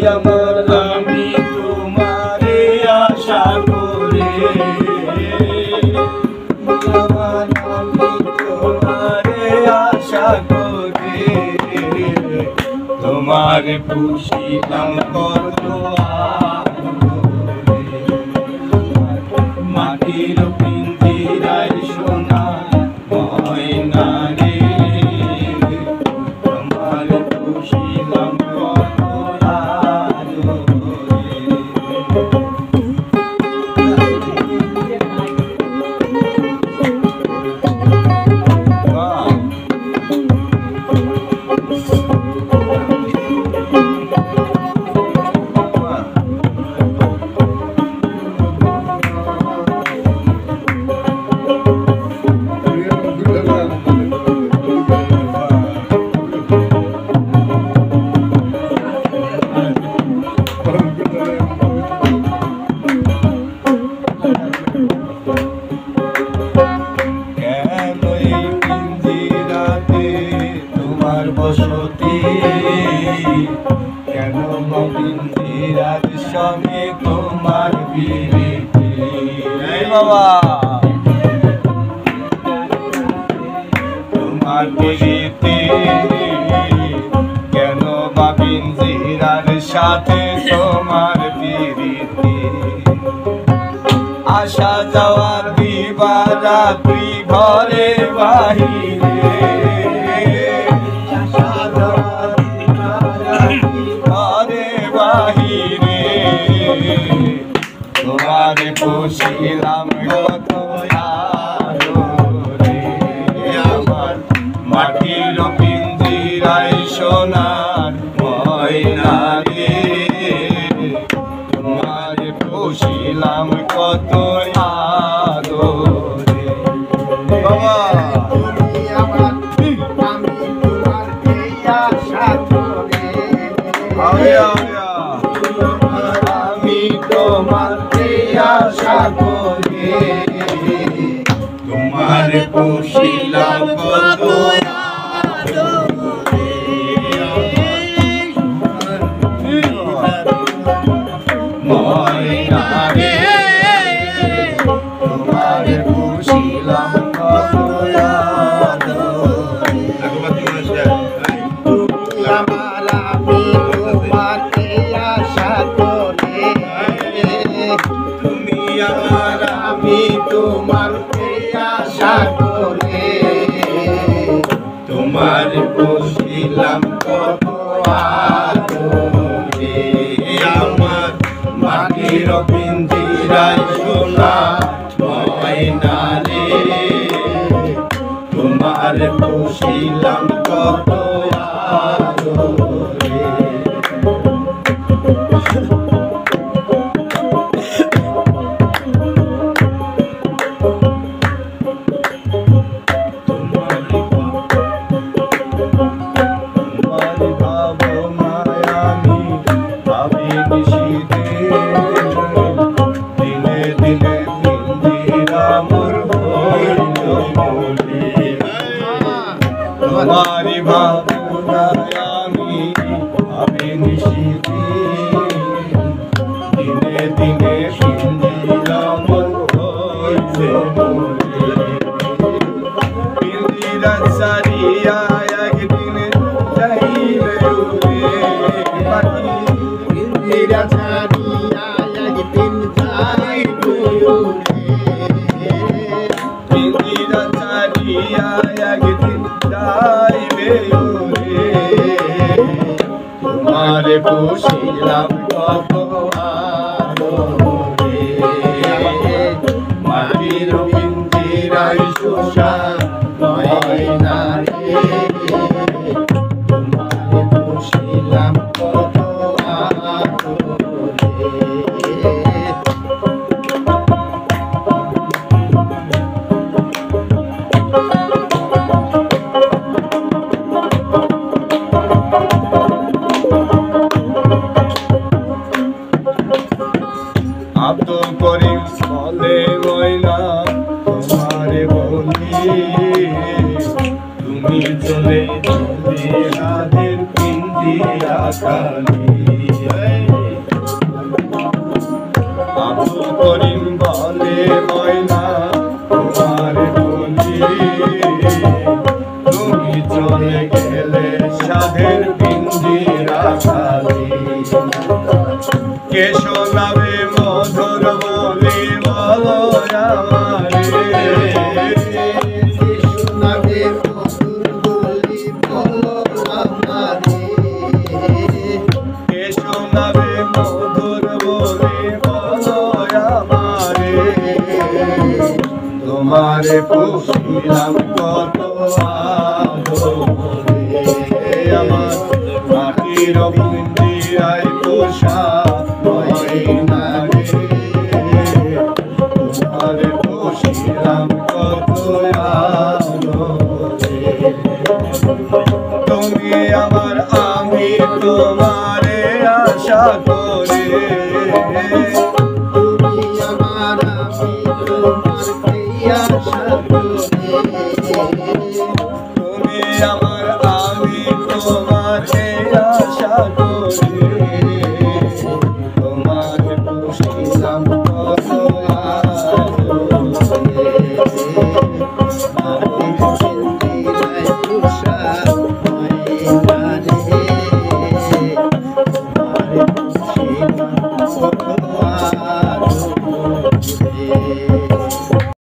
আমার আমি তোমারে আশা করে আমার আমি তোমারে আশা করে তোমার পুষিলাম কত মাটির পিঞ্জিরায় সোনা ময়না রে তোমার পুষিলাম কত বসতি কেন গোবিন্দিরার সঙ্গে তোমার বিরতি বাবা তোমার বিরতি কেন গোবিন্দিরার সাথে তোমার বিরতি আসা যাওয়া দিবা রাত্রি ঘরে বাহিরে তোমারে পুষিলাম কত আদরে আমার মাটির পিঞ্জিরায় সোনার ময়না রে তোমারে পুষিলাম কত আদরে বাবা তুমি আমার আমি তোমার এই আশা করে আমি তোমার আশা করে তোমার পুষিলাম কত ময়না রে তোমার পুষিলাম কত আমার আমি তোমার আশা করে তুমি আমার আমি তোমার আশা করে তোমার পুষিলাম কত আদরে আমার মাটির পিঞ্জিরায় সোনা ময়না রে তোমার পুষিলাম কত আদরে তোমারি ভাবনায় আমি ভাবি নিশিতে দিনে দিনে পিঞ্জিরাম হইছে পিঞ্জিরা ছাড়িয়া একদিন যাইবে উড়ে পাখি পিঞ্জিরা ছাড়িয়া একদিন যাইবে উড়ে পিঞ্জিরা ছাড়িয়া একদিন যাইবে উড়ে তোমারে পুষিলাম কত আদরে মাটির পিঞ্জিরায় শোষা ময়না রে তোমারে পুষিলাম কত আদরে আব্দুল করিম বলে ময়না তোমারে বলে আব্দুল করিম বলে ময়না তোমার বলি তুমি চলে গেলে সাধের পিঞ্জিরা খালি কে শোনাবে মধুর বলি বলো আমারে কে শোনাবে মধুর বলি বলো আমারে কে শোনাবে মধুর বলি বলো আমারে তোমারে পুষিলাম কত আদরে আমার মাটির পিঞ্জিরায় পোষা ময়না রে তোমারে পুষিলাম কত আদরে তুমি আমার আমি তোমারে আশা করে তুমি আমার আমি তোমার আশা করে তুমি আমার আমি তোমার আশা করে